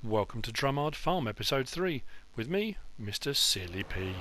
Welcome to Drumard Farm episode 3 with me, Mr. Silly P.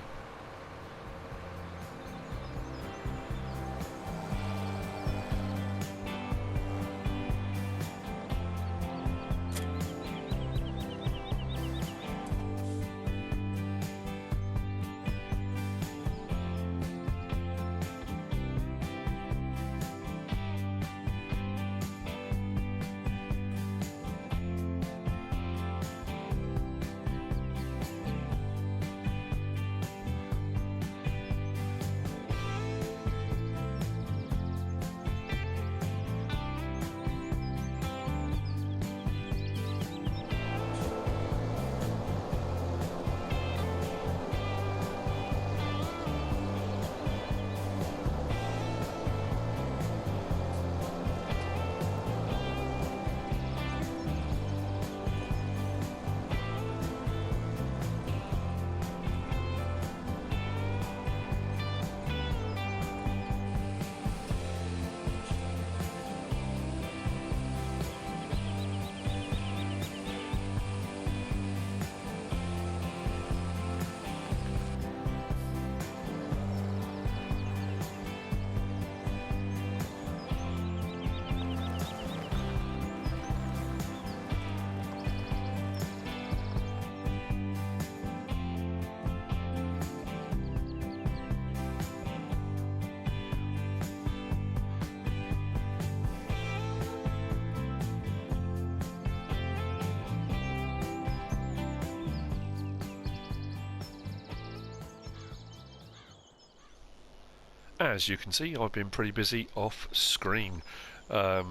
As you can see, I've been pretty busy off screen. I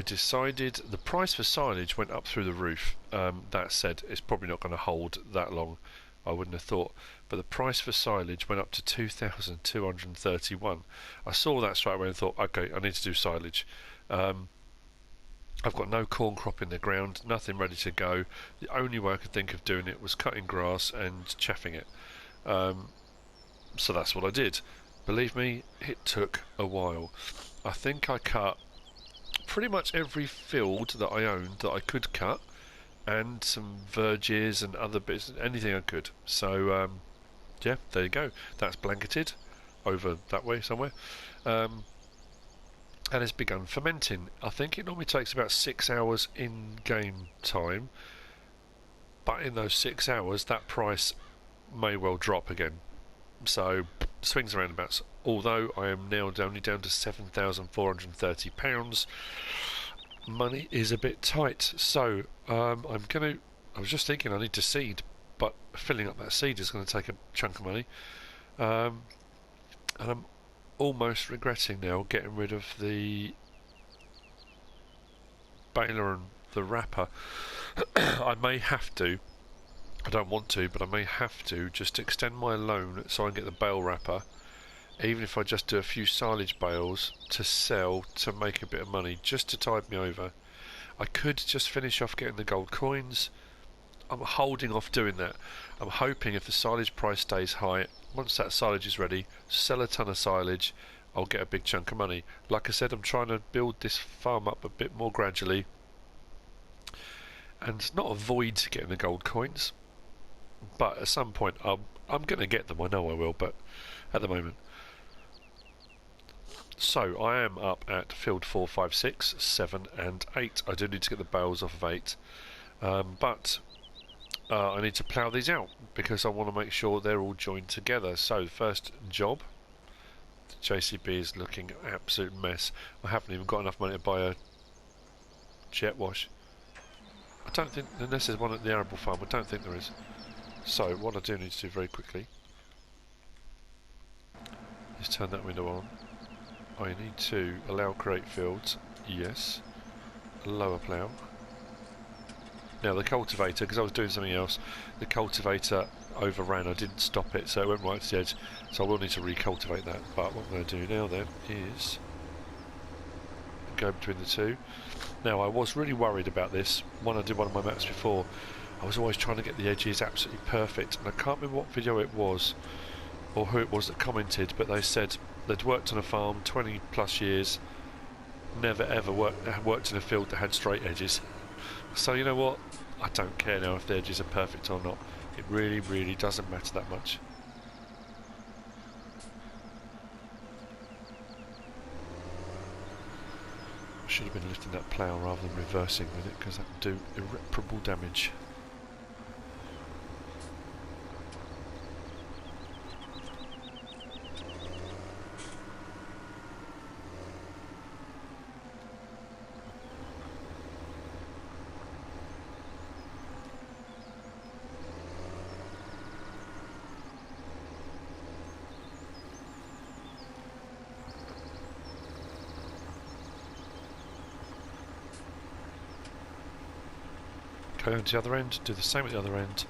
decided the price for silage went up through the roof. That said, it's probably not going to hold that long, I wouldn't have thought, but the price for silage went up to 2,231. I saw that straight away and thought, okay, I need to do silage. I've got no corn crop in the ground, nothing ready to go. The only way I could think of doing it was cutting grass and chaffing it. So that's what I did. Believe me, it took a while. I think I cut pretty much every field that I owned that I could cut, and some verges and other bits, anything I could. So yeah, there you go. That's blanketed over that way somewhere, and it's begun fermenting. I think it normally takes about 6 hours in game time, but in those 6 hours that price may well drop again. So swings and roundabouts. Although I am now only down to £7,430, money is a bit tight. So I was just thinking I need to seed, but filling up that seed is going to take a chunk of money, and I'm almost regretting now getting rid of the baler and the wrapper. I may have to. I don't want to, but I may have to just extend my loan so I can get the bale wrapper, even if I just do a few silage bales to sell to make a bit of money, just to tide me over. I could just finish off getting the gold coins. I'm holding off doing that. I'm hoping if the silage price stays high, once that silage is ready, sell a ton of silage, I'll get a big chunk of money. Like I said, I'm trying to build this farm up a bit more gradually and not avoid getting the gold coins. But at some point I'm going to get them, I know I will, but at the moment. So I am up at field 4, 5, 6, 7 and 8. I do need to get the bales off of 8, but I need to plough these out because I want to make sure they're all joined together. So the first job, the JCB is looking an absolute mess. I haven't even got enough money to buy a jet wash. I don't think, unless there's one at the arable farm, I don't think there is. So what I do need to do very quickly is turn that window on. I need to allow create fields, yes, lower plough. Now the cultivator, because I was doing something else, the cultivator overran, I didn't stop it, so it went right to the edge, so I will need to recultivate that. But what I'm going to do now then is go between the two. Now I was really worried about this when I did one of my maps before. I was always trying to get the edges absolutely perfect, and I can't remember what video it was or who it was that commented, but they said they'd worked on a farm 20 plus years, never ever worked in a field that had straight edges. So you know what, I don't care now if the edges are perfect or not. It really, really doesn't matter that much. I should have been lifting that plough rather than reversing with it, because that would do irreparable damage. Go down to the other end, do the same at the other end,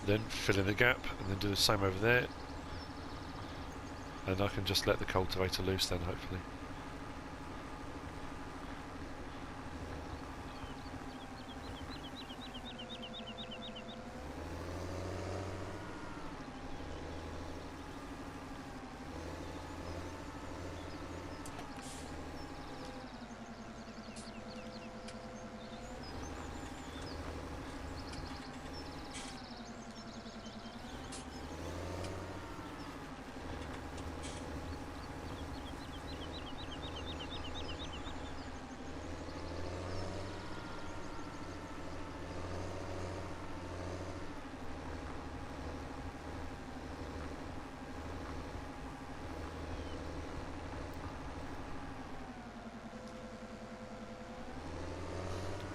then fill in the gap, and then do the same over there. And I can just let the cultivator loose then, hopefully.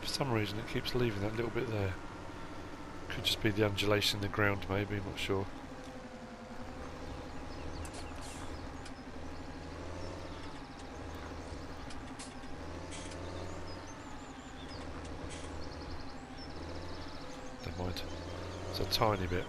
For some reason it keeps leaving that little bit there. Could just be the undulation in the ground maybe, I'm not sure. Never mind. It's a tiny bit.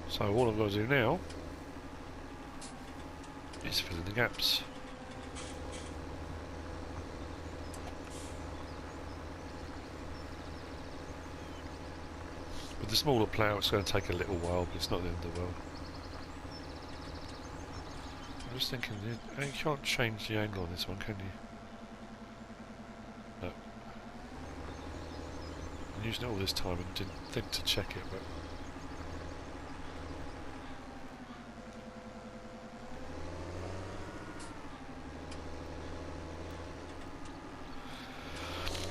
So all I've got to do now is fill in the gaps. With the smaller plough it's going to take a little while, but it's not the end of the world. I'm just thinking, you can't change the angle on this one, can you? No. I'm using it all this time and didn't think to check it, but...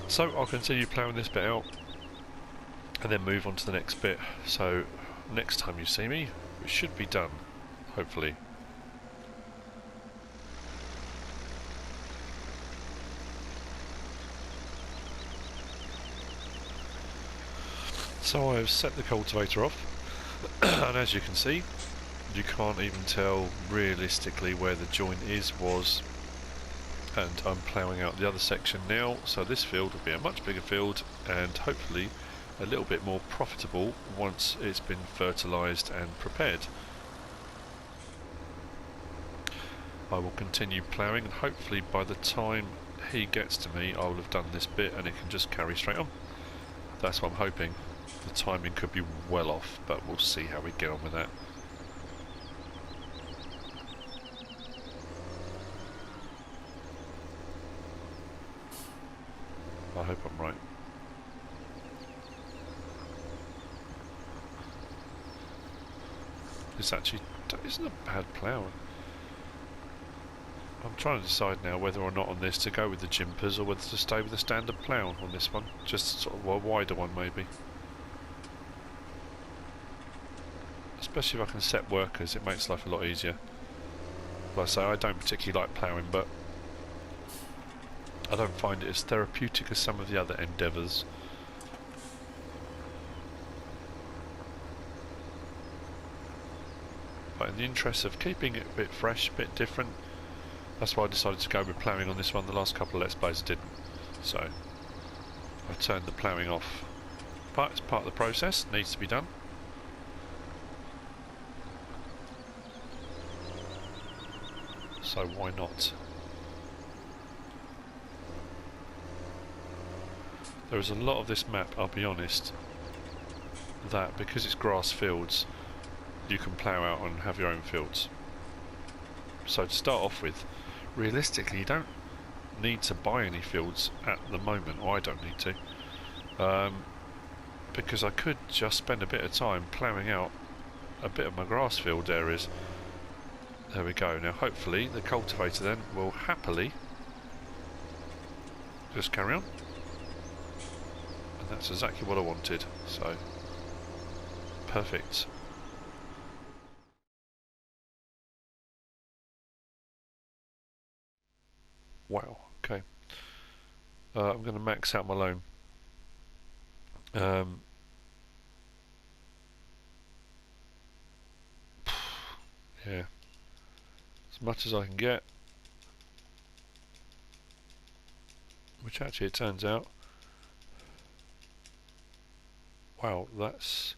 So I'll continue ploughing this bit out and then move on to the next bit. So next time you see me, it should be done, hopefully. So I've set the cultivator off and as you can see, you can't even tell realistically where the joint was. And I'm ploughing out the other section now, so this field will be a much bigger field and hopefully a little bit more profitable once it's been fertilised and prepared. I will continue ploughing and hopefully by the time he gets to me I will have done this bit and it can just carry straight on. That's what I'm hoping. The timing could be well off, but we'll see how we get on with that. I hope I'm right. It's actually isn't a bad plough. I'm trying to decide now whether or not on this to go with the jimpers or whether to stay with the standard plough on this one. Just sort of a wider one maybe. Especially if I can set workers, it makes life a lot easier. Like I say, I don't particularly like ploughing, but I don't find it as therapeutic as some of the other endeavours. But in the interest of keeping it a bit fresh, a bit different, that's why I decided to go with ploughing on this one. The last couple of Let's Plays I didn't. So, I turned the ploughing off. But it's part of the process, needs to be done. So why not? There is a lot of this map, I'll be honest, that because it's grass fields, you can plough out and have your own fields. So to start off with, realistically you don't need to buy any fields at the moment, or I don't need to, because I could just spend a bit of time ploughing out a bit of my grass field areas. There we go. Now hopefully the cultivator then will happily just carry on, and that's exactly what I wanted, so perfect. Wow, okay. I'm going to max out my loan. Yeah, as much as I can get, which actually it turns out, wow, that's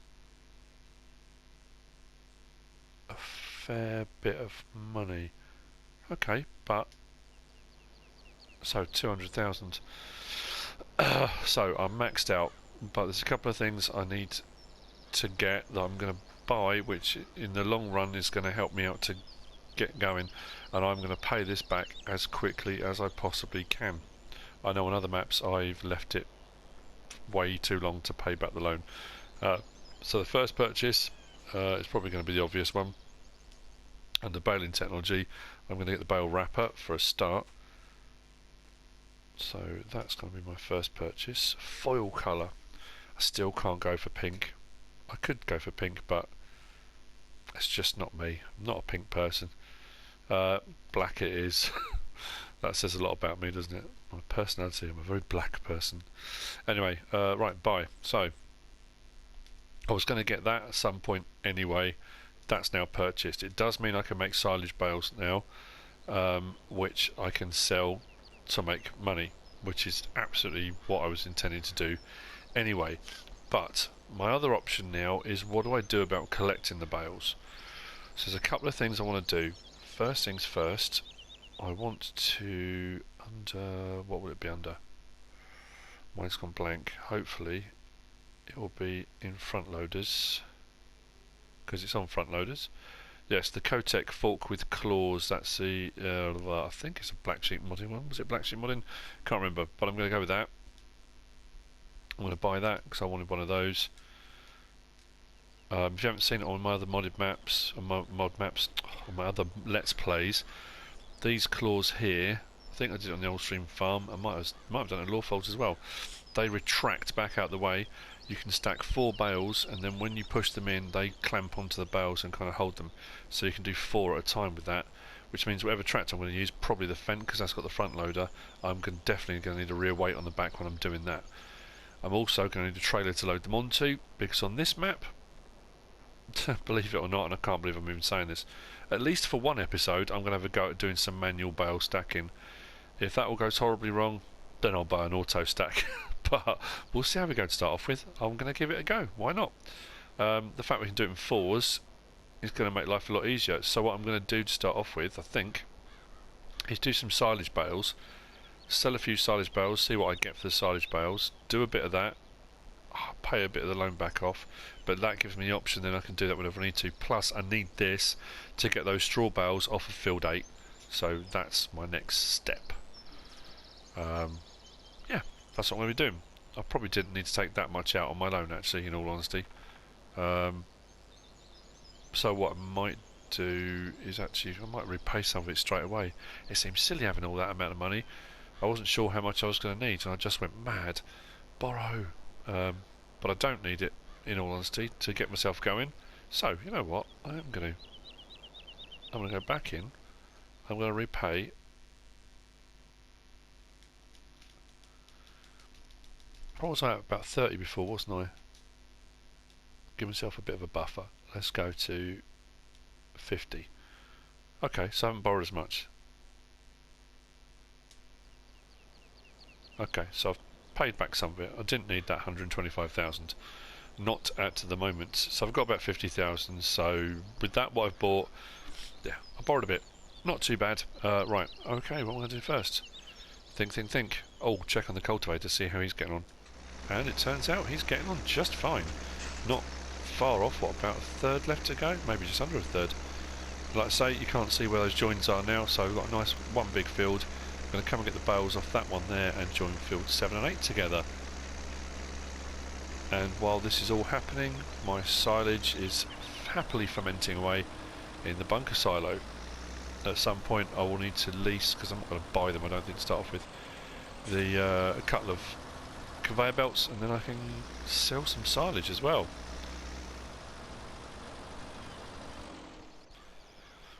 a fair bit of money. Okay, but so 200,000. So I'm maxed out, but there's a couple of things I need to get that I'm going to buy, which in the long run is going to help me out to get going, and I'm going to pay this back as quickly as I possibly can. I know on other maps I've left it way too long to pay back the loan. So the first purchase is probably going to be the obvious one, and the baling technology. I'm going to get the bale wrapper for a start. So that's going to be my first purchase. Foil colour. I still can't go for pink. I could go for pink, but it's just not me. I'm not a pink person. Black it is. That says a lot about me, doesn't it? My personality. I'm a very black person. Anyway, right, buy. So I was going to get that at some point anyway. That's now purchased. It does mean I can make silage bales now, which I can sell to make money, which is absolutely what I was intending to do anyway. But my other option now is, what do I do about collecting the bales? So there's a couple of things I want to do. First things first, I want to, under, what will it be under? Mine's gone blank. Hopefully it will be in front loaders, because it's on front loaders. Yes, the Cotech fork with claws. That's the I think it's a black sheep modding one. Was it black sheep modding? Can't remember, but I'm going to go with that. I'm going to buy that because I wanted one of those. If you haven't seen it on my other modded maps, on my other Let's Plays, these claws here, I think I did it on the old stream farm. I might have done it at Lawfolds as well. They retract back out the way. You can stack 4 bales, and then when you push them in, they clamp onto the bales and kind of hold them. So you can do 4 at a time with that, which means whatever tractor I'm going to use, probably the Fendt, because that's got the front loader, I'm definitely going to need a rear weight on the back when I'm doing that. I'm also going to need a trailer to load them onto, because on this map, believe it or not, and I can't believe I'm even saying this, at least for one episode I'm going to have a go at doing some manual bale stacking. If that all goes horribly wrong, then I'll buy an auto stack. But we'll see how we go to start off with. I'm going to give it a go, why not? The fact we can do it in 4s is going to make life a lot easier. So what I'm going to do to start off with, I think, is do some silage bales, sell a few silage bales, see what I get for the silage bales, do a bit of that, pay a bit of the loan back off, but that gives me the option, then I can do that whenever I need to. Plus I need this to get those straw bales off of field 8, so that's my next step. Yeah, that's what I'm going to be doing. I probably didn't need to take that much out on my loan, actually, in all honesty. So what I might do is actually, I might repay some of it straight away. It seems silly having all that amount of money. I wasn't sure how much I was going to need, and I just went mad. Borrow. But I don't need it, in all honesty, to get myself going. So, you know what? I'm going to go back in. I'm going to repay. What was I at? About 30 before, wasn't I? Give myself a bit of a buffer. Let's go to 50. Okay, so I haven't borrowed as much. Okay, so I've paid back some of it. I didn't need that 125,000. Not at the moment. So I've got about 50,000. So with that, what I've bought, yeah, I borrowed a bit. Not too bad. Right, okay, what am I going to do first? Think. Oh, check on the cultivator, see how he's getting on. And it turns out he's getting on just fine. Not far off, what, about a third left to go? Maybe just under a third. Like I say, you can't see where those joins are now, so we've got a nice one big field. I'm going to come and get the bales off that one there and join fields 7 and 8 together. And while this is all happening, my silage is happily fermenting away in the bunker silo. At some point I will need to lease, because I'm not going to buy them I don't think to start off with, a couple of conveyor belts, and then I can sell some silage as well.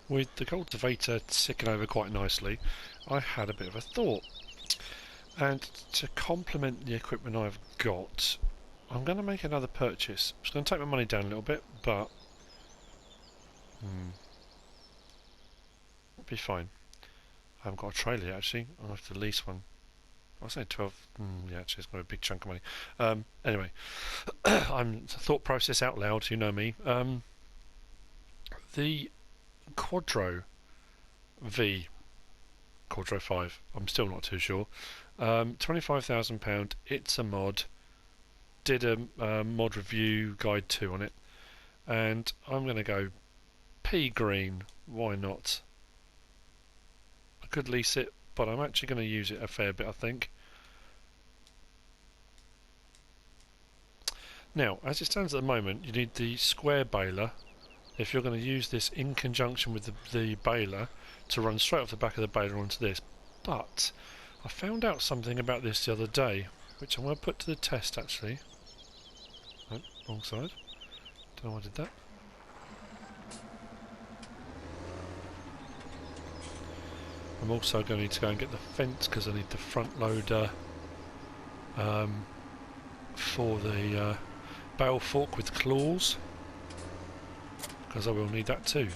With the cultivator ticking over quite nicely, I had a bit of a thought, and to complement the equipment I've got, I'm going to make another purchase. It's going to take my money down a little bit, but it'll be fine. I haven't got a trailer yet, actually. I'll have to lease one. I was saying 12. Yeah, actually, it's got a big chunk of money. Anyway, I'm thought process out loud. You know me. The Quadro Quadro 5. I'm still not too sure. £25,000. It's a mod. Did a mod review guide 2 on it, and I'm going to go pea green. Why not? I could lease it, but I'm actually going to use it a fair bit, I think. Now, as it stands at the moment, you need the square baler if you're going to use this in conjunction with the baler to run straight off the back of the baler onto this. But I found out something about this the other day, which I'm going to put to the test actually. Oh, wrong side. Don't know why I did that. I'm also going to need to go and get the fence because I need the front loader for the bale fork with claws, because I will need that too.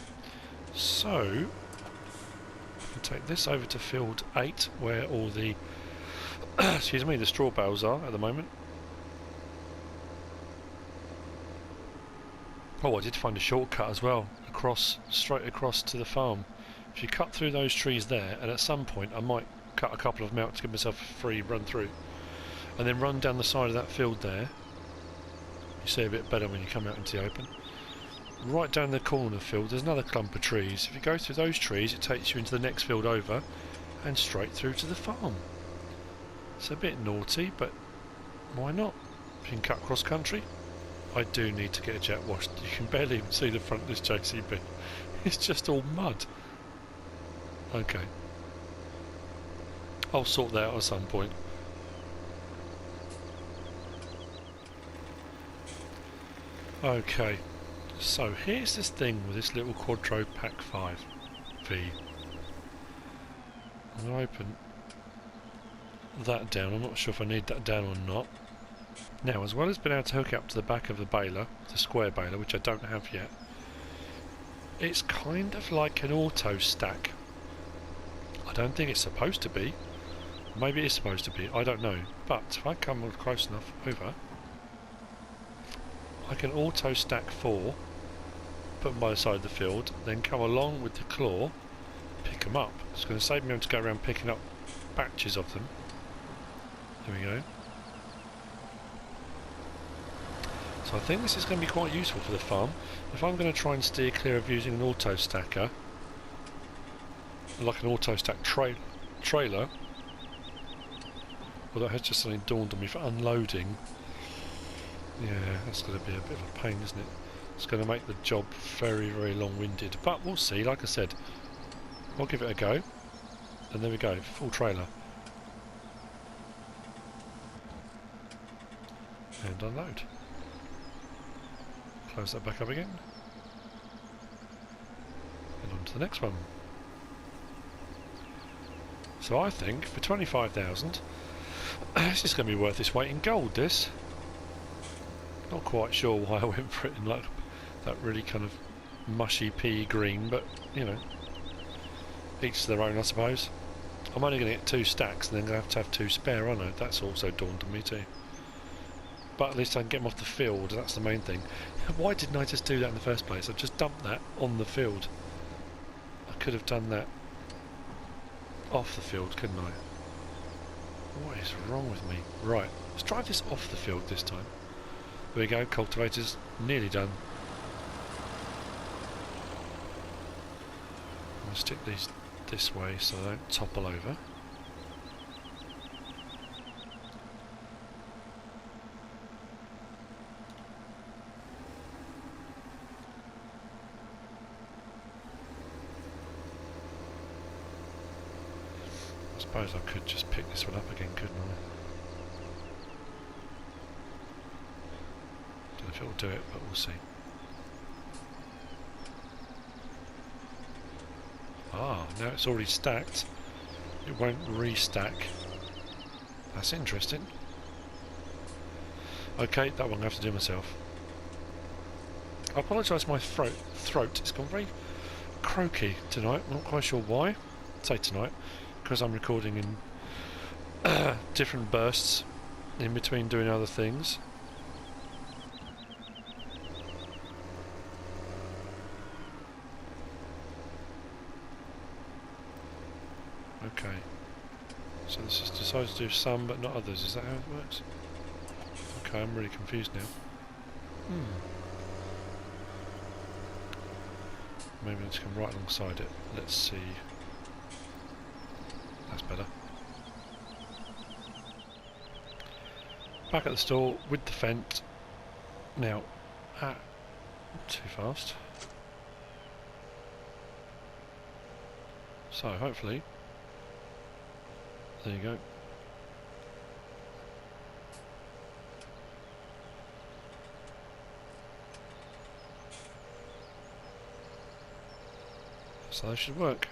So I can take this over to field 8 where all the excuse me, the straw bales are at the moment. Oh, I did find a shortcut as well, straight across to the farm. If you cut through those trees there, and at some point I might cut a couple of them out to give myself a free run through, and then run down the side of that field there. You see a bit better when you come out into the open. Right down the corner of the field there's another clump of trees. If you go through those trees, it takes you into the next field over and straight through to the farm. It's a bit naughty, but why not? You can cut cross country. I do need to get a jet washed. You can barely even see the front of this JCB. It's just all mud. Okay. I'll sort that out at some point. Okay. So here's this thing with this little Quadro PAC V. I'm going to open that down. I'm not sure if I need that down or not. Now, as well as being able to hook it up to the back of the baler, the square baler, which I don't have yet, it's kind of like an auto stack. I don't think it's supposed to be. Maybe it is supposed to be, I don't know. But if I come close enough over, I can auto stack 4, put them by the side of the field, then come along with the claw, pick them up. It's going to save me having to go around picking up batches of them. There we go. So I think this is going to be quite useful for the farm. If I'm going to try and steer clear of using an auto stacker, like an auto stack trailer, well, that has just suddenly dawned on me for unloading. Yeah, that's going to be a bit of a pain, isn't it? It's going to make the job very, very long-winded, but we'll see. Like I said, I'll give it a go, and there we go, full trailer. And unload. Close that back up again, and on to the next one. So I think for 25,000, this is going to be worth its weight in gold. This. Not quite sure why I went for it in like that really kind of mushy pea green, but you know, each to their own, I suppose. I'm only going to get 2 stacks and then going to have 2 spare, aren't I? That's also dawned on me too. But at least I can get them off the field, that's the main thing. Why didn't I just do that in the first place? I just dumped that on the field. I could have done that off the field, couldn't I? What is wrong with me? Right, let's drive this off the field this time. There we go, cultivator's nearly done. I'm going to stick these this way so they don't topple over. I suppose I could just pick this one up again, couldn't I? Don't know if it'll do it, but we'll see. Ah, now it's already stacked. It won't restack. That's interesting. Okay, that one I have to do myself. I apologise for my throat. It's gone very croaky tonight. I'm not quite sure why. I'd say tonight, because I'm recording in different bursts in between doing other things. Okay, so this is decided to do some but not others, is that how it works? Okay, I'm really confused now. Maybe let's come right alongside it. Let's see. That's better. Back at the store with the fence. Now, too fast. So hopefully, there you go. So that should work.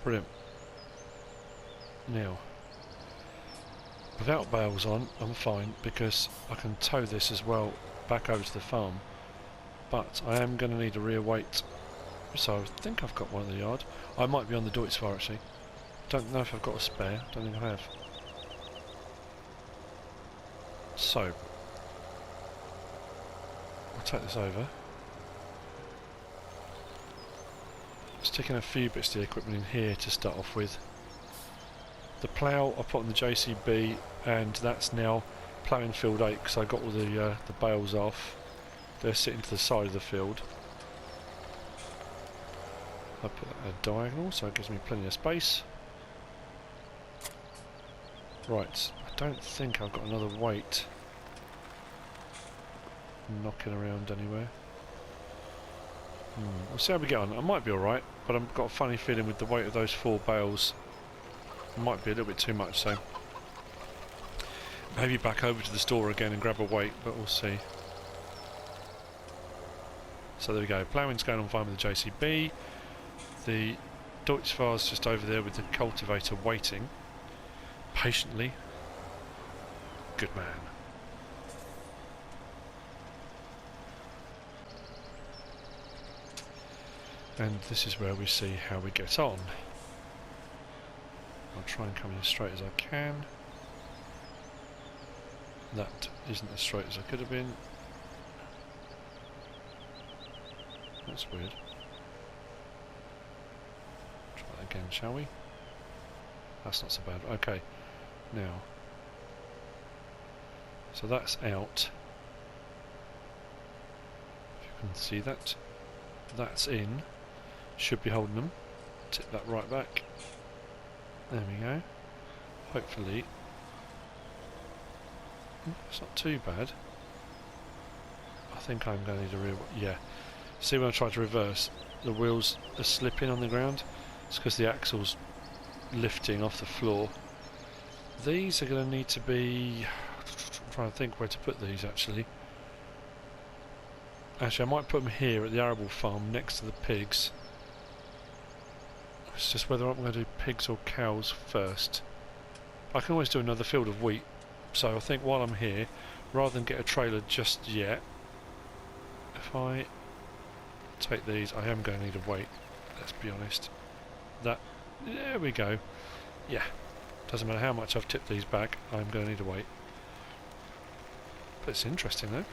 Brilliant. Now, without bales on, I'm fine because I can tow this as well back over to the farm. But I am going to need a rear weight. So I think I've got one in the yard. I might be on the Drumard actually. Don't know if I've got a spare. Don't think I have. So I'll take this over. Sticking a few bits of the equipment in here to start off with. The plough I put on the JCB, and that's now ploughing field 8 because I got all the bales off. They're sitting to the side of the field. I put that at a diagonal so it gives me plenty of space. Right, I don't think I've got another weight knocking around anywhere. We'll see how we get on. I might be alright, but I've got a funny feeling with the weight of those 4 bales. It might be a little bit too much, so maybe back over to the store again and grab a weight, but we'll see. So there we go. Ploughing's going on fine with the JCB. The Deutschfahr's just over there with the cultivator waiting patiently. Good man. And this is where we see how we get on. I'll try and come in as straight as I can. That isn't as straight as I could have been. That's weird. Try that again, shall we? That's not so bad. Okay, now. So that's out. If you can see that. That's in. Should be holding them. Tip that right back. There we go. Hopefully. It's not too bad. I think I'm going to need a rear. Yeah. See when I try to reverse, the wheels are slipping on the ground. It's because the axle's lifting off the floor. These are going to need to be. I'm trying to think where to put these actually. Actually, I might put them here at the arable farm next to the pigs. It's just whether I'm going to do pigs or cows first. I can always do another field of wheat, so I think while I'm here, rather than get a trailer just yet, if I take these, I am going to need a weight, let's be honest. There we go. Yeah, doesn't matter how much I've tipped these back, I'm going to need to wait. But it's interesting though.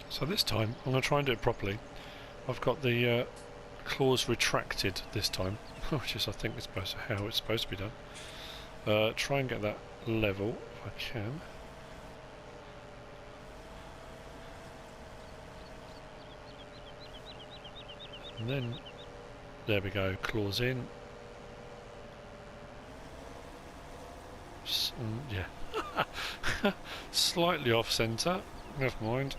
So this time, I'm going to try and do it properly. I've got the claws retracted this time, which is I think is how it's supposed to be done. Try and get that level if I can. And then, there we go, claws in. Yeah, slightly off centre, never mind.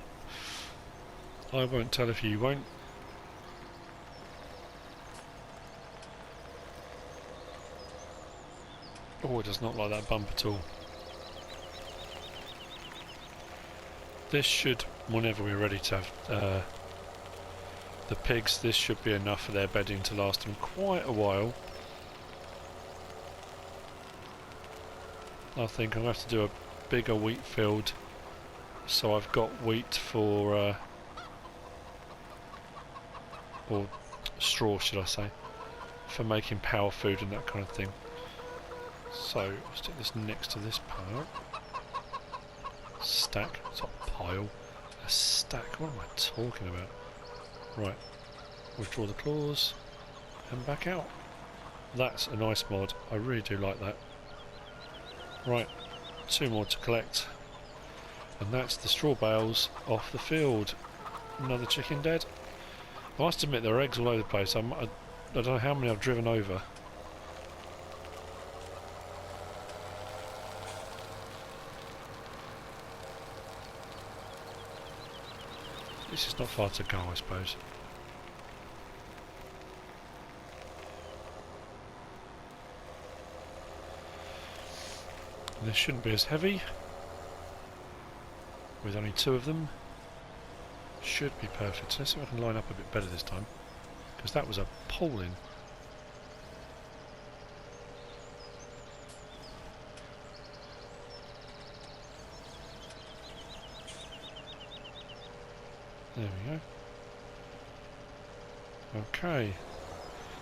I won't tell if you won't. Oh, it does not like that bump at all. This should, whenever we're ready to have the pigs, this should be enough for their bedding to last them quite a while. I think I'm going to have to do a bigger wheat field, so I've got wheat for or straw, should I say, for making power food and that kind of thing. So I'll stick this next to this pile. Stack, it's not pile, a stack. What am I talking about? Right, withdraw the claws and back out. That's a nice mod. I really do like that. Right, 2 more to collect, and that's the straw bales off the field. Another chicken dead. I must admit there are eggs all over the place. I don't know how many I've driven over. This is not far to go, I suppose. And this shouldn't be as heavy. With only 2 of them. Should be perfect. Let's see if I can line up a bit better this time, because that was appalling. There we go. Okay,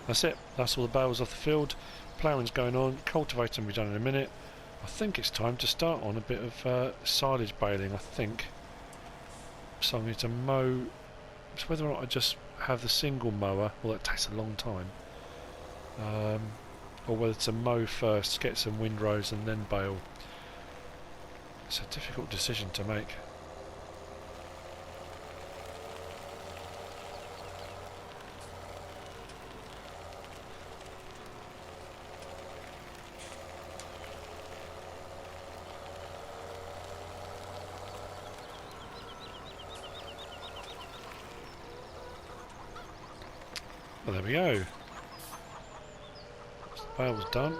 that's it. That's all the bales off the field. Ploughing's going on. Cultivating will be done in a minute. I think it's time to start on a bit of silage baling, I think. So I need to mow. It's whether or not I just have the single mower, well that takes a long time, or whether to mow first, get some windrows and then bale. It's a difficult decision to make. Well, there we go. So the bale was done.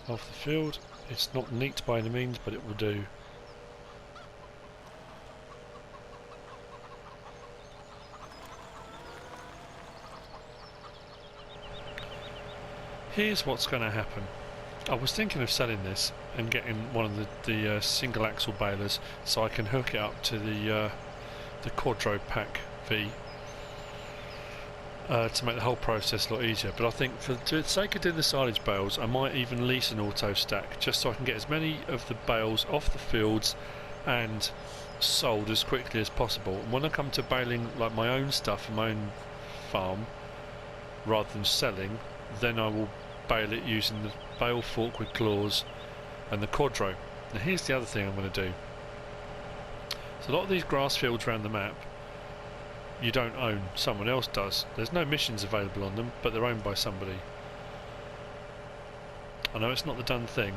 Off the field. It's not neat by any means, but it will do. Here's what's going to happen. I was thinking of selling this and getting one of the single axle balers so I can hook it up to the Quadro PAC V. To make the whole process a lot easier, but I think for the sake of doing the silage bales I might even lease an auto stack just so I can get as many of the bales off the fields and sold as quickly as possible. And when I come to baling like my own stuff from my own farm rather than selling, then I will bale it using the bale fork with claws and the Quadro. Now here's the other thing I'm going to do. So a lot of these grass fields around the map you don't own, someone else does. There's no missions available on them, but they're owned by somebody. I know it's not the done thing,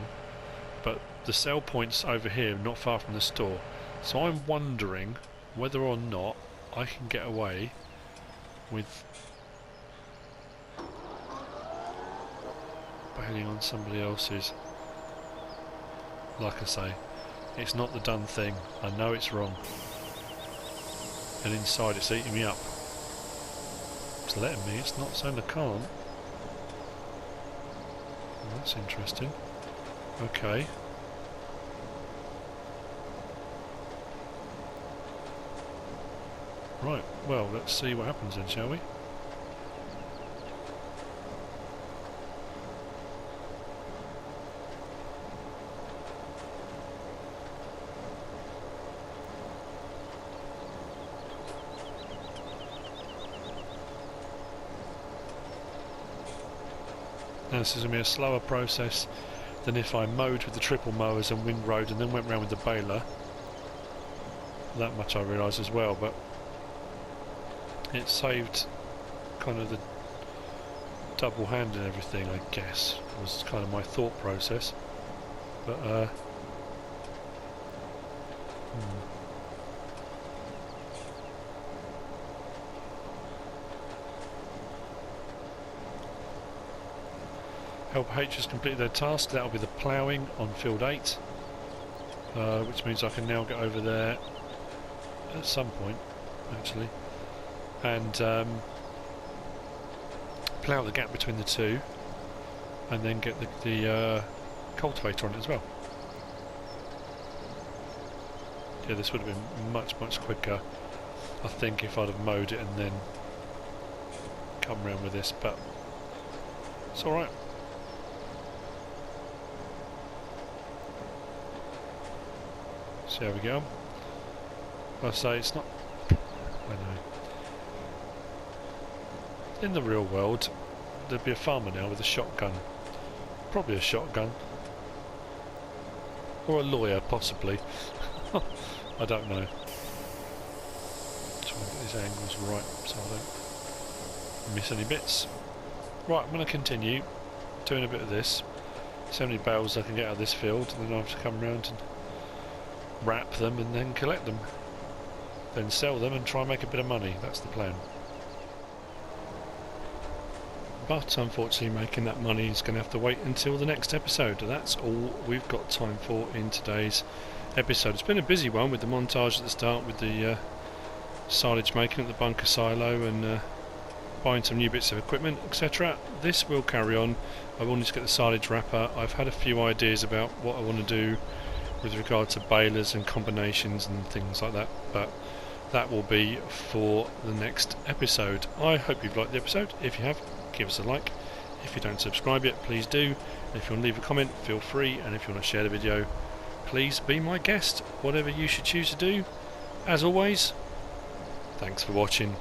but the sell point's over here, not far from the store. So I'm wondering whether or not I can get away with bailing on somebody else's. Like I say, it's not the done thing. I know it's wrong. And inside it's eating me up. It's letting me, it's not saying I can't. Well, that's interesting. Okay. Right, well, let's see what happens then, shall we? Now this is going to be a slower process than if I mowed with the triple mowers and windrowed and then went round with the baler. That much I realise as well, but it saved kind of the double hand and everything, I guess, was kind of my thought process. But Helper H has completed their task. That'll be the ploughing on field 8, which means I can now get over there at some point, actually, and plough the gap between the two, and then get the cultivator on it as well. Yeah, this would have been much quicker, I think, if I'd have mowed it and then come round with this, but it's alright. See how we go. I say it's not. I know. In the real world, there'd be a farmer now with a shotgun. Probably a shotgun. Or a lawyer, possibly. I don't know. Try and get these angles right so I don't miss any bits. Right, I'm going to continue doing a bit of this. See how many bales I can get out of this field, and then I have to come round and wrap them and then collect them. Then sell them and try and make a bit of money. That's the plan. But unfortunately, making that money is going to have to wait until the next episode. That's all we've got time for in today's episode. It's been a busy one with the montage at the start, with the silage making at the bunker silo, and buying some new bits of equipment, etc. This will carry on. I will need to get the silage wrapper. I've had a few ideas about what I want to do with regard to balers and combinations and things like that, but that will be for the next episode. I hope you've liked the episode. If you have, give us a like. If you don't subscribe yet, please do. And if you want to leave a comment, feel free. And if you want to share the video, please be my guest. Whatever you should choose to do. As always, thanks for watching.